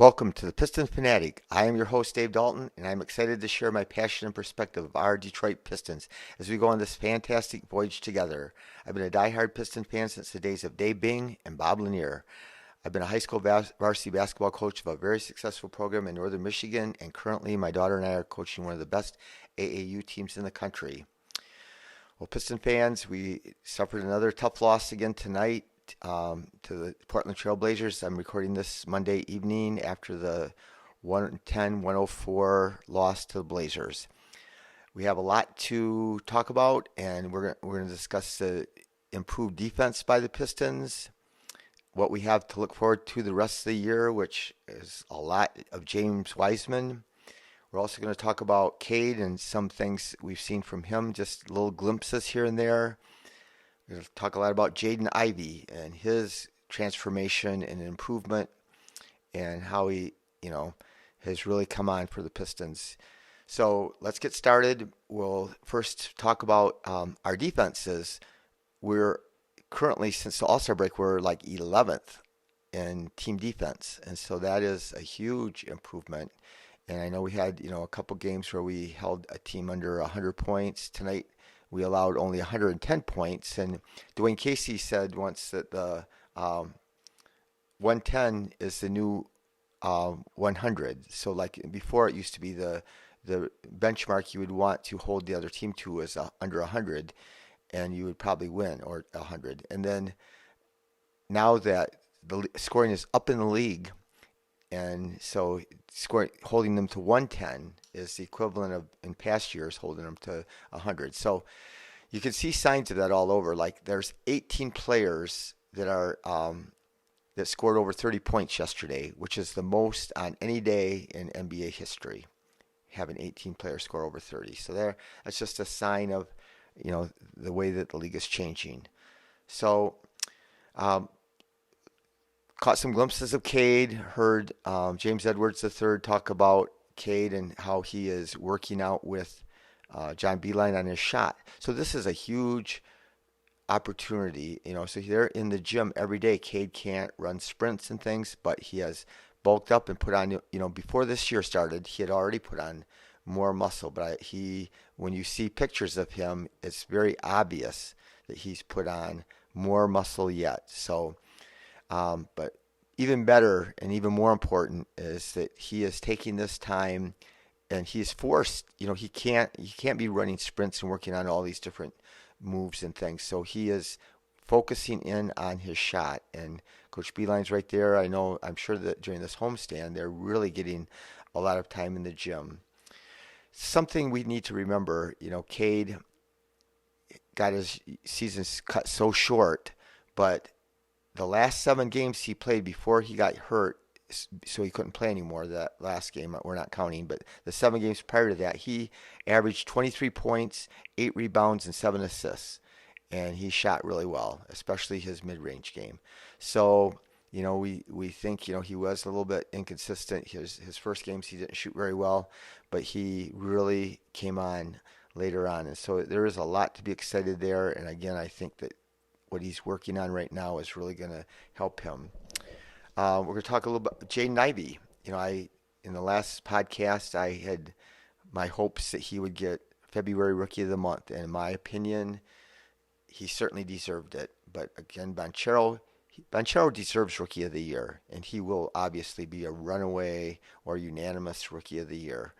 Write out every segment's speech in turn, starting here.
Welcome to the Pistons Fanatic. I am your host, Dave Dalton, and I'm excited to share my passion and perspective of our Detroit Pistons as we go on this fantastic voyage together. I've been a diehard Piston fan since the days of Dave Bing and Bob Lanier. I've been a high school varsity basketball coach of a very successful program in northern Michigan, and currently my daughter and I are coaching one of the best AAU teams in the country. Well, Piston fans, we suffered another tough loss again tonight to the Portland Trail Blazers. I'm recording this Monday evening after the 110-104 loss to the Blazers. We have a lot to talk about, and we're going to discuss the improved defense by the Pistons, what we have to look forward to the rest of the year, which is a lot of James Wiseman. We're also going to talk about Cade and some things we've seen from him, just little glimpses here and there. We're going to talk a lot about Jaden Ivey and his transformation and improvement and how he, has really come on for the Pistons. So let's get started. We'll first talk about our defenses. We're currently, since the All-Star break, we're like 11th in team defense. And so that is a huge improvement. And I know we had, a couple games where we held a team under 100 points. Tonight, we allowed only 110 points. And Dwayne Casey said once that the 110 is the new 100. So like before, it used to be the benchmark you would want to hold the other team to is under 100, and you would probably win, or 100. And then now that the scoring is up in the league, and so holding them to 110 is the equivalent of, in past years, holding them to 100. So you can see signs of that all over. Like there's 18 players that are that scored over 30 points yesterday, which is the most on any day in NBA history, having 18 players score over 30. So that's just a sign of, the way that the league is changing. So caught some glimpses of Cade, heard James Edwards III talk about Cade and how he is working out with John Beilein on his shot. So this is a huge opportunity, so they're in the gym every day. Cade can't run sprints and things, but he has bulked up and put on, before this year started, he had already put on more muscle. But when you see pictures of him, it's very obvious that he's put on more muscle yet. So but even better and even more important is that he is taking this time, and he is forced. He can't be running sprints and working on all these different moves and things. So he is focusing in on his shot. And Coach Beilein's right there. I'm sure that during this homestand, they're really getting a lot of time in the gym. Something we need to remember, Cade got his seasons cut so short, but the last 7 games he played before he got hurt, so he couldn't play anymore, that last game we're not counting, but the 7 games prior to that, he averaged 23 points, 8 rebounds, and 7 assists. And he shot really well, especially his mid-range game. So, we think, he was a little bit inconsistent. His first games he didn't shoot very well, but he really came on later on. And so there is a lot to be excited there. And again, I think that what he's working on right now is really going to help him. We're going to talk a little bit Jaden Ivey. In the last podcast, I had my hopes that he would get February Rookie of the Month. And in my opinion, he certainly deserved it. But again, Banchero deserves Rookie of the Year, and he will obviously be a runaway or unanimous Rookie of the Year.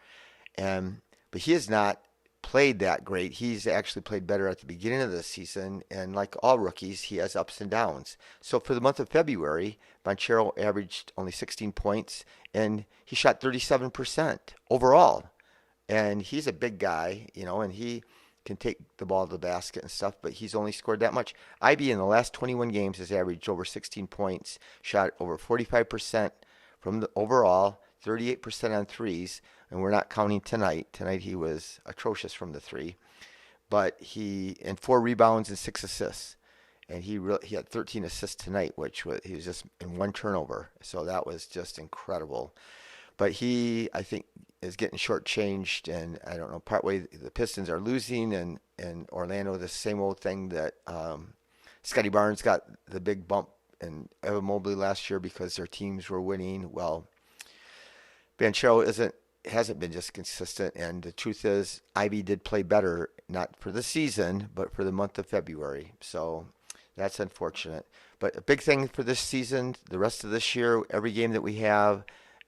But he has not played that great. He's actually played better at the beginning of the season, and like all rookies, he has ups and downs. So for the month of February, Banchero averaged only 16 points, and he shot 37% overall. And he's a big guy, and he can take the ball to the basket and stuff, but he's only scored that much. Ivey in the last 21 games has averaged over 16 points, shot over 45% from the overall, 38% on threes, and we're not counting tonight. Tonight he was atrocious from the three, but and 4 rebounds and 6 assists, and he had 13 assists tonight, he was just in 1 turnover, so that was just incredible. But I think, is getting shortchanged, and I don't know, partway the Pistons are losing, and Orlando the same old thing that Scotty Barnes got the big bump and Evan Mobley last year because their teams were winning. Well, Banchero hasn't been just consistent, and the truth is, Ivy did play better, not for the season, but for the month of February. So that's unfortunate. But a big thing for this season, the rest of this year, every game that we have,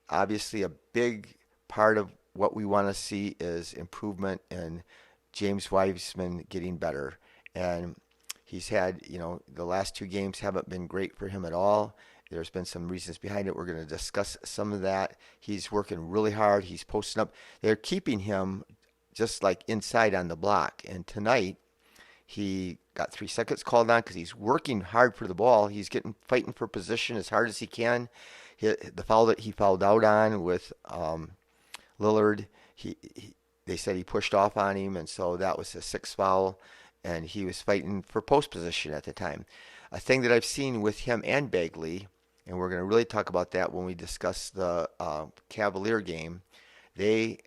obviously a big part of what we want to see is improvement in James Wiseman getting better. And he's had, the last two games haven't been great for him at all. There's been some reasons behind it. We're going to discuss some of that. He's working really hard. He's posting up. They're keeping him just like inside on the block. And tonight, he got 3 seconds called on because he's working hard for the ball. He's fighting for position as hard as he can. The foul that he fouled out on with Lillard, they said he pushed off on him, and so that was a sixth foul. And he was fighting for post position at the time. A thing that I've seen with him and Bagley, and we're going to really talk about that when we discuss the Cavalier game. The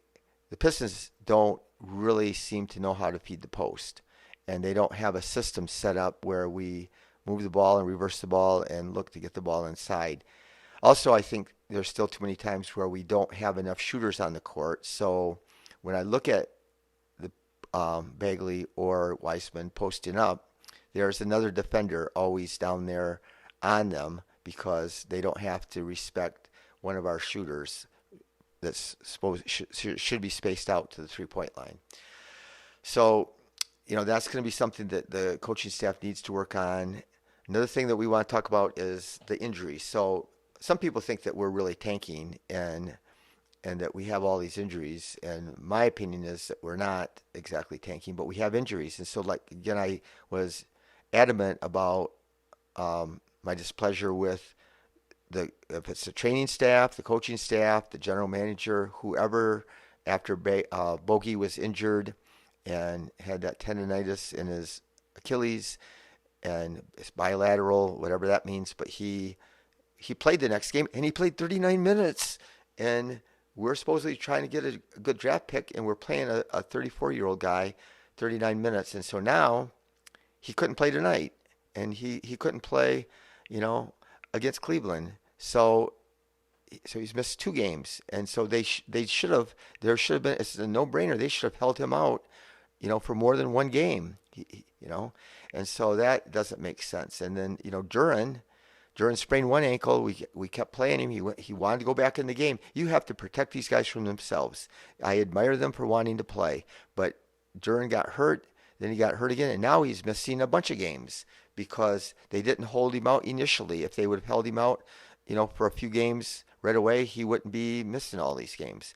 Pistons don't really seem to know how to feed the post, and they don't have a system set up where we move the ball and reverse the ball and look to get the ball inside. Also, I think there's still too many times where we don't have enough shooters on the court. So when I look at the Bagley or Wiseman posting up, there's another defender always down there on them because they don't have to respect one of our shooters that's should be spaced out to the 3-point line. So, that's going to be something that the coaching staff needs to work on. Another thing that we want to talk about is the injuries. So some people think that we're really tanking and that we have all these injuries. And my opinion is that we're not exactly tanking, but we have injuries. And so, again, I was adamant about my displeasure with if it's the training staff, the coaching staff, the general manager, whoever, after Bogey was injured and had that tendonitis in his Achilles, and it's bilateral, whatever that means. But he played the next game, and he played 39 minutes. And we're supposedly trying to get a good draft pick, and we're playing a 34-year-old guy 39 minutes. And so now he couldn't play tonight, and he couldn't play, against Cleveland. So he's missed 2 games, and so there should have been, it's a no-brainer. They should have held him out, for more than 1 game, and so that doesn't make sense. And then Duran sprained one ankle. We kept playing him. He wanted to go back in the game. You have to protect these guys from themselves. I admire them for wanting to play, but Duran got hurt. Then he got hurt again, and now he's missing a bunch of games because they didn't hold him out initially. If they would have held him out, for a few games right away, he wouldn't be missing all these games.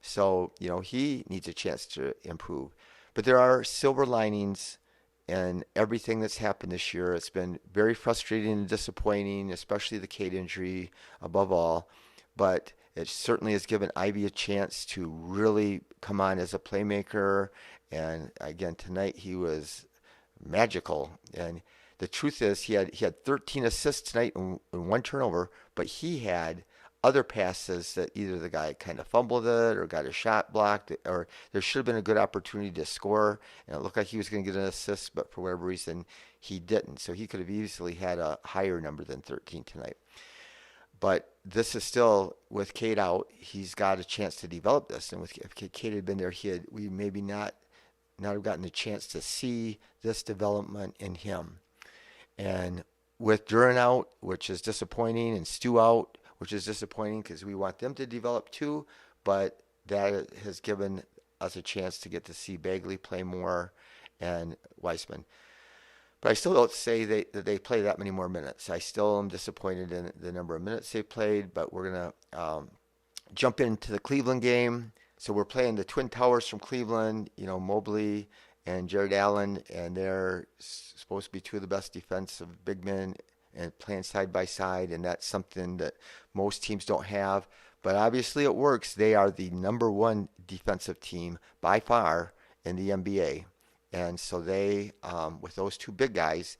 So, he needs a chance to improve. But there are silver linings in everything that's happened this year. It's been very frustrating and disappointing, especially the Cade injury above all. But it certainly has given Ivey a chance to really come on as a playmaker. And again, tonight he was magical. And the truth is, he had 13 assists tonight and 1 turnover, but he had other passes that either the guy kind of fumbled it or got a shot blocked, or there should have been a good opportunity to score, and it looked like he was going to get an assist, but for whatever reason, he didn't. So he could have easily had a higher number than 13 tonight. But this is still, with Cade out, he's got a chance to develop this. And if Cade had been there, we maybe not have gotten the chance to see this development in him. And with Duran out, which is disappointing, and Stu out, which is disappointing because we want them to develop too, but that has given us a chance to get to see Bagley play more and Wiseman. But I still don't say that they play that many more minutes. I still am disappointed in the number of minutes they played, but we're going to jump into the Cleveland game. So we're playing the Twin Towers from Cleveland, Mobley and Jared Allen, and they're supposed to be 2 of the best defensive big men and playing side by side, and that's something that most teams don't have. But obviously it works. They are the number 1 defensive team by far in the NBA. And so they, with those 2 big guys,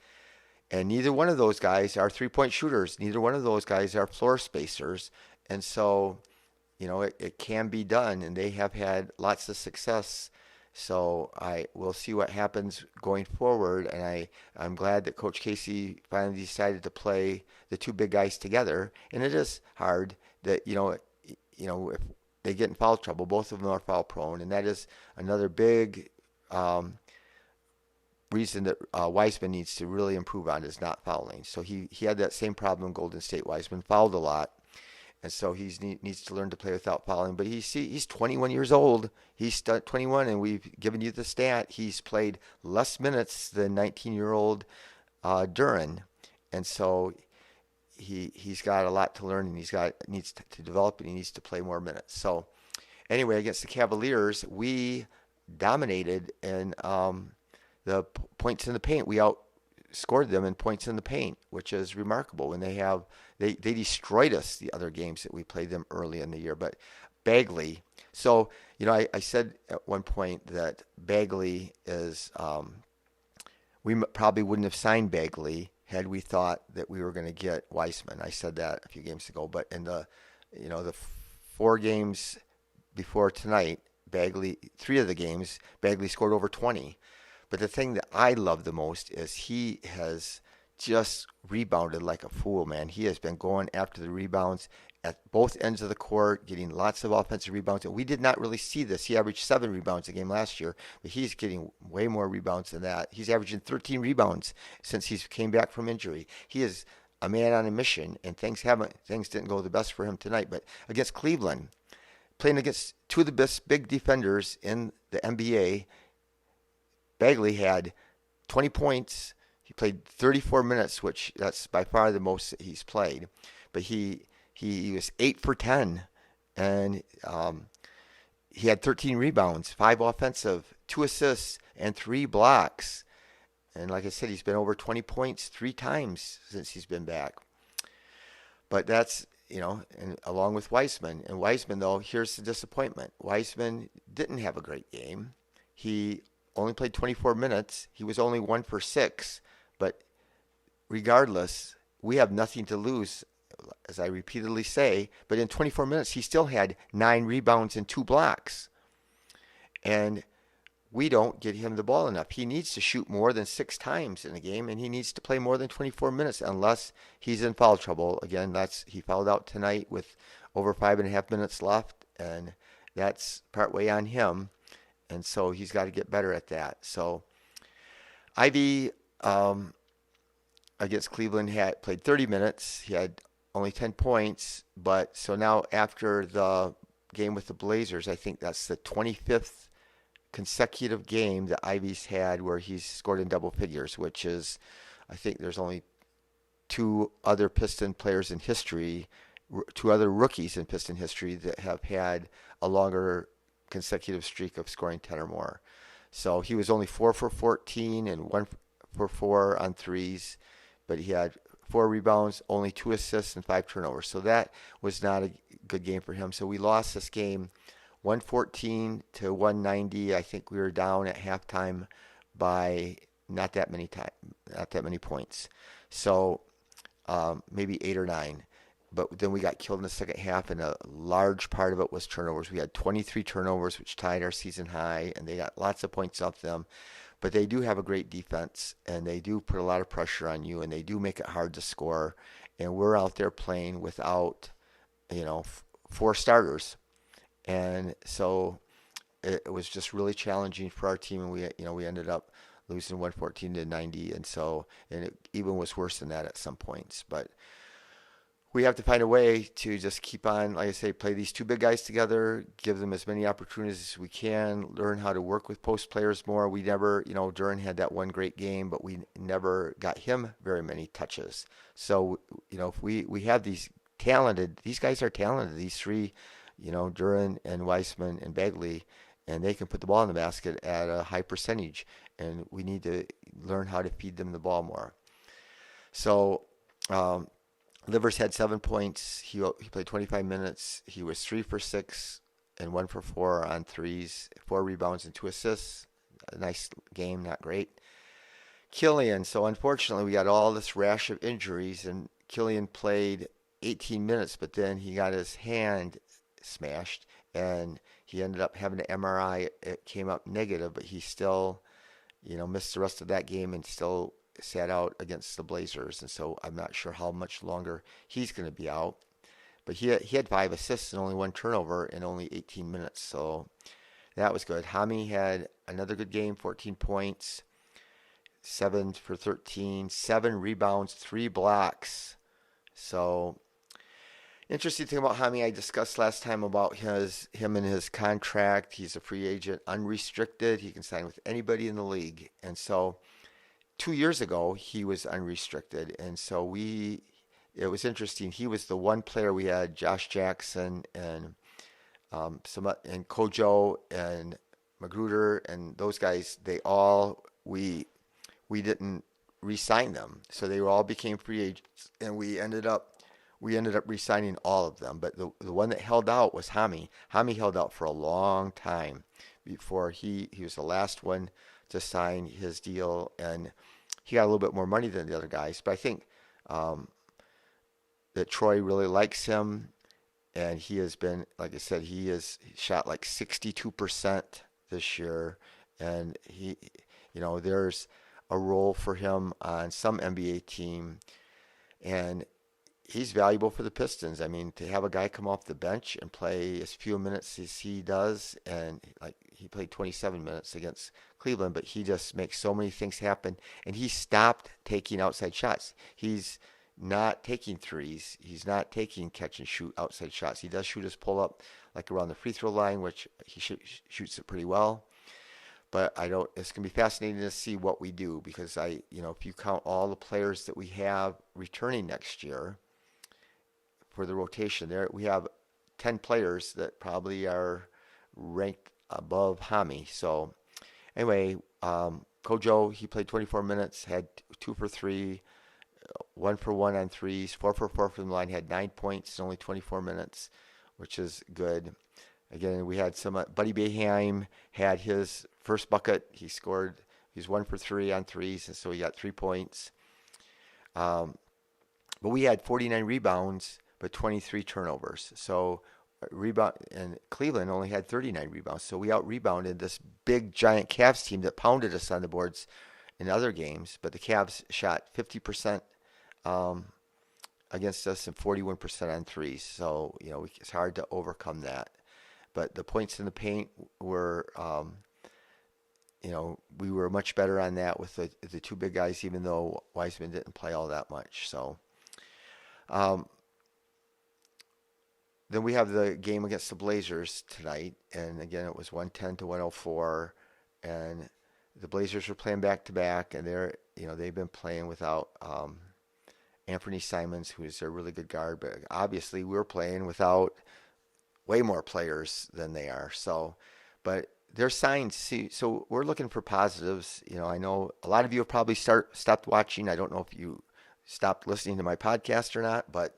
and neither one of those guys are 3-point shooters. Neither one of those guys are floor spacers. And so, it can be done, and they have had lots of success. So we'll see what happens going forward, and I'm glad that Coach Casey finally decided to play the 2 big guys together. And it is hard that if they get in foul trouble. Both of them are foul prone, and that is another big um, reason that Wiseman needs to really improve on is not fouling. So he had that same problem in Golden State. Wiseman fouled a lot, and so needs to learn to play without fouling. But he's 21 years old. He's 21, and we've given you the stat. He's played less minutes than 19-year-old Duran, and so he's got a lot to learn, and needs to develop, and he needs to play more minutes. So anyway, against the Cavaliers, we dominated in the points in the paint. We outscored them in points in the paint, which is remarkable. When they destroyed us the other games that we played them early in the year. But Bagley, so I said at one point that Bagley is we probably wouldn't have signed Bagley had we thought that we were going to get Wiseman. I said that a few games ago, but in the 4 games before tonight, three of the games, Bagley scored over 20. But the thing that I love the most is he has just rebounded like a fool, man. He has been going after the rebounds at both ends of the court, getting lots of offensive rebounds. And we did not really see this. He averaged 7 rebounds a game last year, but he's getting way more rebounds than that. He's averaging 13 rebounds since he came back from injury. He is a man on a mission, and things didn't go the best for him tonight. But against Cleveland, playing against two of the best big defenders in the NBA, Bagley had 20 points. He played 34 minutes, which that's by far the most that he's played. But he was 8 for 10, and he had 13 rebounds, 5 offensive, 2 assists, and 3 blocks. And like I said, he's been over 20 points 3 times since he's been back. But that's, and along with Wiseman. And Wiseman, though, here's the disappointment. Wiseman didn't have a great game. He only played 24 minutes. He was only 1 for 6. But regardless, we have nothing to lose, as I repeatedly say. But in 24 minutes, he still had 9 rebounds and 2 blocks. And we don't get him the ball enough. He needs to shoot more than 6 times in a game, and he needs to play more than 24 minutes unless he's in foul trouble. Again, he fouled out tonight with over 5.5 minutes left, and that's partway on him. And so he's got to get better at that. So Ivey against Cleveland played 30 minutes. He had only 10 points. But so now after the game with the Blazers, I think that's the 25th consecutive game that Ivey's had where he's scored in double figures, which is, I think there's only 2 other Piston players in history, 2 other rookies in Piston history that have had a longer consecutive streak of scoring 10 or more. So he was only 4 for 14 and 1 for 4 on threes, but he had 4 rebounds, only 2 assists and 5 turnovers. So that was not a good game for him. So we lost this game 114 to 190. I think we were down at halftime by not that many points. So maybe 8 or 9. But then we got killed in the second half, and a large part of it was turnovers. We had 23 turnovers, which tied our season high, and they got lots of points off them. But they do have a great defense, and they do put a lot of pressure on you, and they do make it hard to score. And we're out there playing without, 4 starters. And so it was just really challenging for our team, and we ended up losing 114 to 90, and it even was worse than that at some points. But we have to find a way to just keep on, like I say, play these 2 big guys together, give them as many opportunities as we can, learn how to work with post players more. We never, Duran had that one great game, but we never got him very many touches. So, if we have these guys are talented, these 3, Duran and Wiseman and Bagley, and they can put the ball in the basket at a high percentage, and we need to learn how to feed them the ball more. So, Livers had 7 points. He played 25 minutes. He was 3 for 6 and 1 for 4 on threes, 4 rebounds and 2 assists. A nice game, not great. Killian, so unfortunately we got all this rash of injuries, and Killian played 18 minutes, but then he got his hand smashed, and he ended up having an MRI. It came up negative, but he still, missed the rest of that game and still sat out against the Blazers, and so I'm not sure how much longer he's going to be out. but he had 5 assists and only 1 turnover in only 18 minutes. So that was good. Hami had another good game, 14 points, 7 for 13, 7 rebounds, 3 blocks. So interesting thing about Hami, I discussed last time about him and his contract. He's a free agent, unrestricted. He can sign with anybody in the league. And so 2 years ago he was unrestricted, and so it was interesting. He was the one player we had, Josh Jackson and and Kojo and Magruder and those guys. They all we didn't re-sign them, so they all became free agents, and we ended up re-signing all of them. But the one that held out was Hami. Hami held out for a long time before he was the last one to sign his deal, and he got a little bit more money than the other guys. But I think that Troy really likes him, and he has been, like I said, he has shot like 62% this year, and there's a role for him on some NBA team, and he's valuable for the Pistons. I mean, to have a guy come off the bench and play as few minutes as he does, and like he played 27 minutes against Cleveland, but he just makes so many things happen, and he stopped taking outside shots. He's not taking threes. He's not taking catch and shoot outside shots. He does shoot his pull up like around the free throw line, which he shoots it pretty well. But it's going to be fascinating to see what we do, because if you count all the players that we have returning next year for the rotation there, we have 10 players that probably are ranked above Hami. So anyway, Kojo, he played 24 minutes, had 2 for 3, 1 for 1 on threes, 4 for 4 from the line, had 9 points in only 24 minutes, which is good. Again, we had Buddy Boeheim had his first bucket. He scored. He's 1 for 3 on threes, and so he got 3 points. But we had 49 rebounds, but 23 turnovers. So rebound, and Cleveland only had 39 rebounds. So we out-rebounded this big, giant Cavs team that pounded us on the boards in other games. But the Cavs shot 50% against us and 41% on threes. So, it's hard to overcome that. But the points in the paint were, we were much better on that with the two big guys, even though Wiseman didn't play all that much. So then we have the game against the Blazers tonight, and again it was 110 to 104, and the Blazers were playing back to back, and they've been playing without Anthony Simons, who is a really good guard, but obviously we're playing without way more players than they are. So, but there's signs. So we're looking for positives. I know a lot of you have probably stopped watching. I don't know if you stopped listening to my podcast or not, but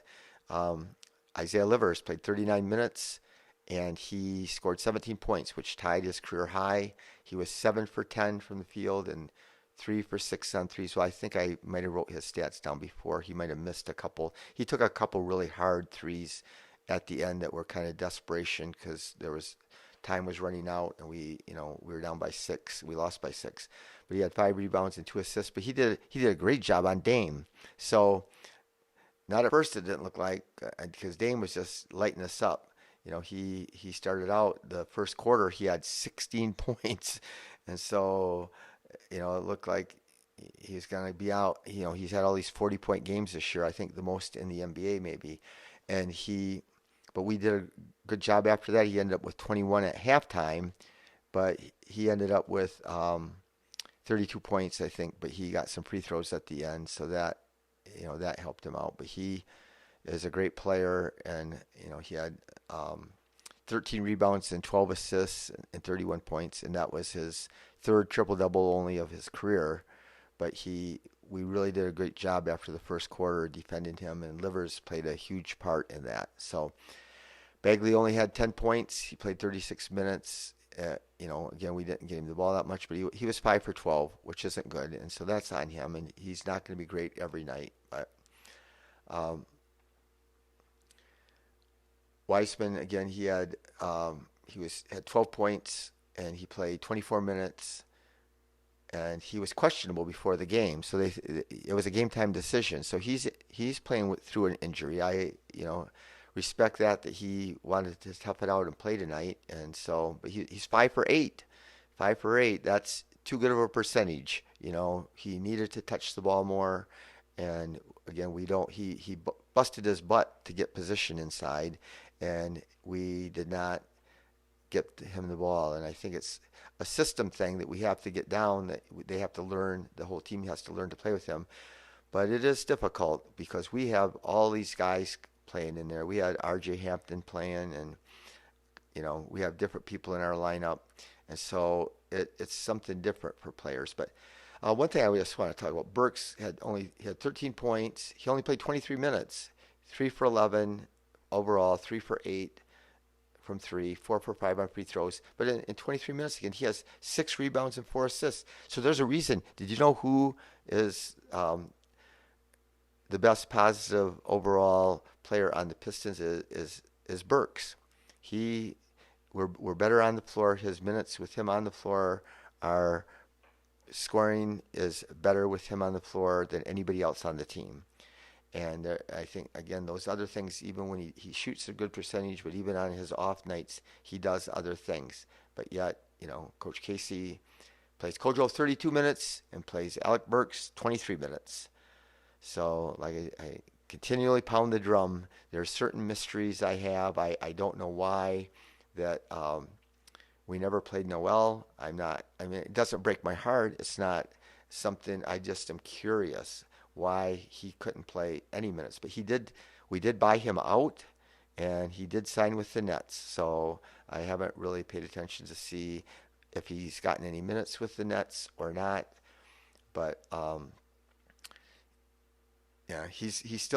Isaiah Livers played 39 minutes, and he scored 17 points, which tied his career high. He was 7 for 10 from the field and 3 for 6 on threes. So I think I might have wrote his stats down before. He might have missed a couple. He took a couple really hard threes at the end that were kind of desperation, because time was running out, and we were down by 6. We lost by 6, but he had 5 rebounds and 2 assists. But he did a great job on Dame. So not at first it didn't look like, because Dame was just lighting us up. He started out the first quarter, he had 16 points, and so it looked like he's going to be out. He's had all these 40-point games this year, I think the most in the NBA maybe, but we did a good job after that. He ended up with 21 at halftime, but he ended up with 32 points, I think, but he got some free throws at the end, so that helped him out. But he is a great player, and he had 13 rebounds and 12 assists and 31 points, and that was his third triple-double only of his career. But we really did a great job after the first quarter defending him, and Livers played a huge part in that. So Bagley only had 10 points. He played 36 minutes. Again, we didn't get him the ball that much, but he was 5 for 12, which isn't good, and so that's on him, and he's not going to be great every night. But Wiseman, again, he had 12 points, and he played 24 minutes, and he was questionable before the game, so it was a game time decision. So he's playing through an injury. respect that he wanted to tough it out and play tonight. And so, but he's 5 for 8, 5 for 8. That's too good of a percentage. He needed to touch the ball more. And again, we don't. He busted his butt to get position inside, and we did not get him the ball. And I think it's a system thing that we have to get down. That they have to learn. The whole team has to learn to play with him. But it is difficult because we have all these guys playing in there. We had R.J. Hampton playing, and we have different people in our lineup, and so it's something different for players. But one thing I just want to talk about: Burks had 13 points. He only played 23 minutes, 3 for 11 overall, 3 for 8 from three, 4 for 5 on free throws. But in 23 minutes again, he has 6 rebounds and 4 assists. So there's a reason. Did you know who is the best positive overall player on the Pistons is Burks. We're better on the floor. His minutes with him on the floor, our scoring is better with him on the floor than anybody else on the team. And I think, again, those other things, even when he shoots a good percentage, but even on his off nights, he does other things. But yet, Coach Casey plays Kojo 32 minutes and plays Alec Burks 23 minutes. So, like I continually pound the drum. There are certain mysteries I have. I don't know why that we never played Noel. It doesn't break my heart. It's not something, I just am curious why he couldn't play any minutes. But we did buy him out, and he did sign with the Nets. So I haven't really paid attention to see if he's gotten any minutes with the Nets or not. But yeah, he's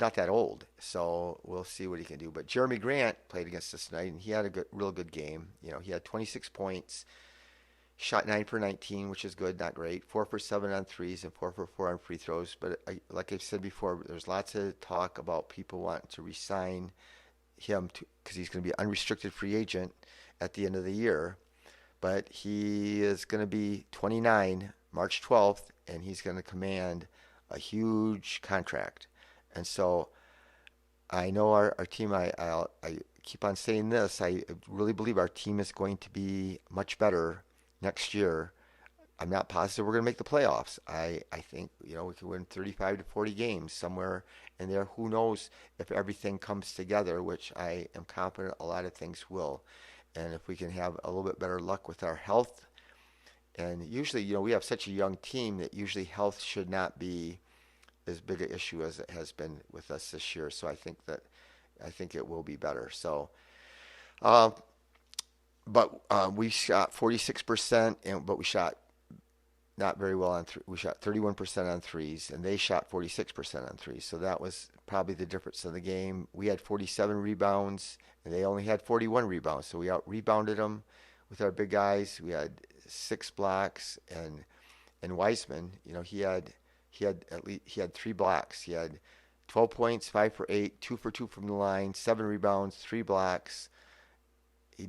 not that old, so we'll see what he can do. But Jeremy Grant played against us tonight, and he had a real good game. He had 26 points, shot 9 for 19, which is good, not great. 4 for 7 on threes and 4 for 4 on free throws. But like I've said before, there's lots of talk about people wanting to re-sign him because he's going to be an unrestricted free agent at the end of the year. But he is going to be 29 March 12th, and he's going to command a huge contract. And so I know our team, I keep on saying this, I really believe our team is going to be much better next year. I'm not positive we're going to make the playoffs. I think, we can win 35 to 40 games somewhere in there. Who knows if everything comes together, which I am confident a lot of things will. And if we can have a little bit better luck with our health. And usually, we have such a young team that usually health should not be as big an issue as it has been with us this year. So I think it will be better. So, but we shot 46%, but we shot not very well on we shot 31% on threes, and they shot 46% on threes. So that was probably the difference in the game. We had 47 rebounds, and they only had 41 rebounds. So we out rebounded them with our big guys. We had 6 blocks, and Wiseman, he had 3 blocks. He had 12 points, 5 for 8, 2 for 2 from the line, 7 rebounds, 3 blocks. He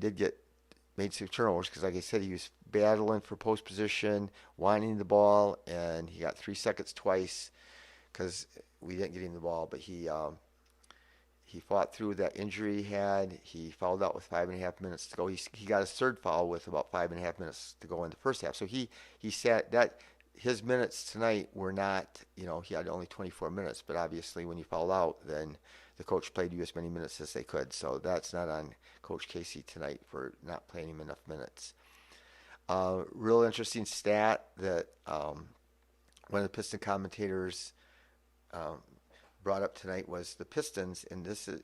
made some turnovers because, like I said, he was battling for post position, wanting the ball, and he got 3 seconds twice because we didn't get him the ball. But he fought through that injury he had. He fouled out with 5.5 minutes to go. He got his third foul with about 5.5 minutes to go in the first half. So he sat that. His minutes tonight were not, he had only 24 minutes, but obviously when he fouled out, then the coach played you as many minutes as they could. So that's not on Coach Casey tonight for not playing him enough minutes. Real interesting stat that one of the Piston commentators brought up tonight was the Pistons, and this is,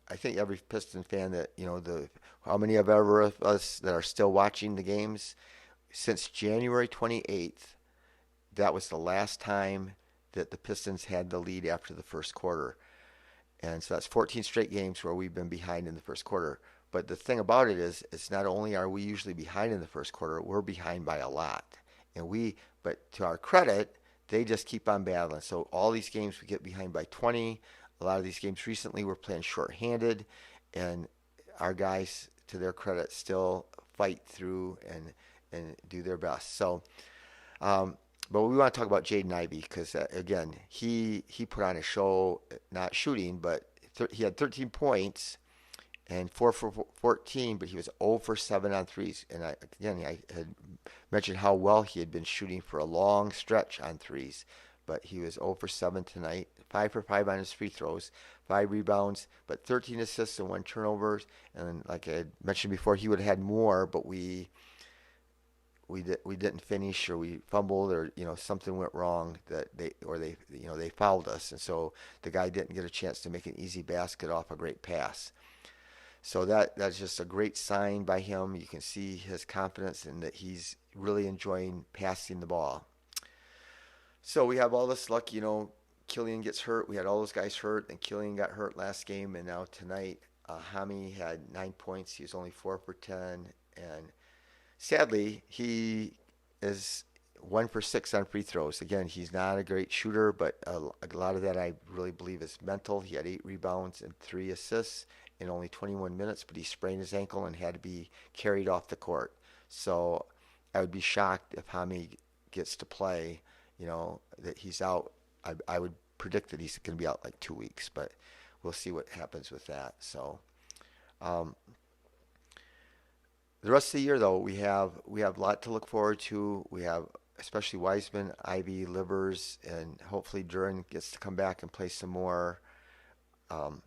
I think every Piston fan that, how many of us that are still watching the games, since January 28th, that was the last time that the Pistons had the lead after the first quarter. And so that's 14 straight games where we've been behind in the first quarter. But the thing about it is, it's not only are we usually behind in the first quarter, we're behind by a lot. But to our credit, they just keep on battling. So all these games we get behind by 20. A lot of these games recently we're playing shorthanded, and our guys, to their credit, still fight through and do their best. So, but we want to talk about Jaden Ivey because, again, he put on a show, not shooting, but he had 13 points and 4 for 14, but he was 0 for 7 on threes. And I had mentioned how well he had been shooting for a long stretch on threes, but he was 0 for 7 tonight, 5 for 5 on his free throws, 5 rebounds, but 13 assists and 1 turnover. And like I had mentioned before, he would have had more, but we didn't finish, or we fumbled, or something went wrong, that they fouled us, and so the guy didn't get a chance to make an easy basket off a great pass. So that's just a great sign by him. You can see his confidence and that he's really enjoying passing the ball. So we have all this luck, Killian gets hurt. We had all those guys hurt, and Killian got hurt last game, and now tonight, Hami had 9 points. He was only 4 for 10, and sadly, he is 1 for 6 on free throws. Again, he's not a great shooter, but a lot of that I really believe is mental. He had 8 rebounds and 3 assists in only 21 minutes, but he sprained his ankle and had to be carried off the court. So I would be shocked if Hami gets to play, that he's out. I would predict that he's going to be out like 2 weeks, but we'll see what happens with that. So um, the rest of the year, though, we have a lot to look forward to. We have especially Wiseman, Ivey, Livers, and hopefully Duran gets to come back and play some more. Um,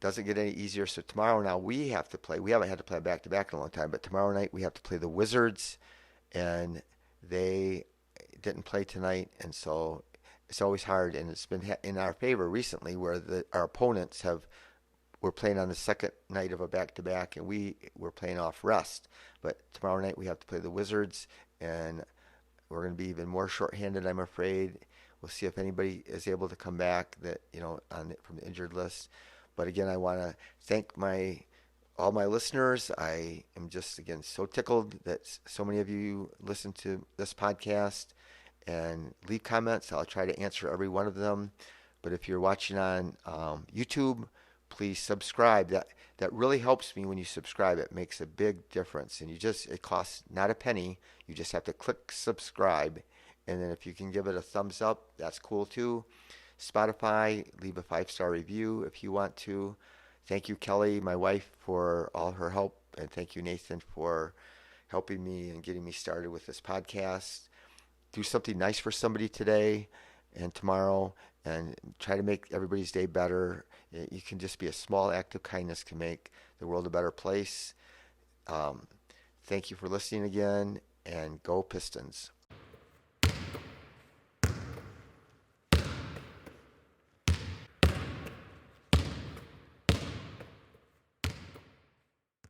doesn't get any easier. So tomorrow now we have to play. We haven't had to play back to back in a long time, but tomorrow night we have to play the Wizards, and they didn't play tonight, and so it's always hard. And it's been in our favor recently, where our opponents we're playing on the second night of a back to back, and we were playing off rest. But tomorrow night we have to play the Wizards, and we're going to be even more shorthanded, I'm afraid. We'll see if anybody is able to come back from the injured list. But again, I want to thank all my listeners. I am just, again, so tickled that so many of you listen to this podcast and leave comments. I'll try to answer every one of them. But if you're watching on YouTube, please subscribe. That really helps me when you subscribe. It makes a big difference. And it costs not a penny. You just have to click subscribe. And then if you can give it a thumbs up, that's cool too. Spotify, leave a 5-star review if you want to. Thank you, Kelly, my wife, for all her help. And thank you, Nathan, for helping me and getting me started with this podcast. Do something nice for somebody today and tomorrow, and try to make everybody's day better. You can just be a small act of kindness can make the world a better place. Thank you for listening again, and go Pistons.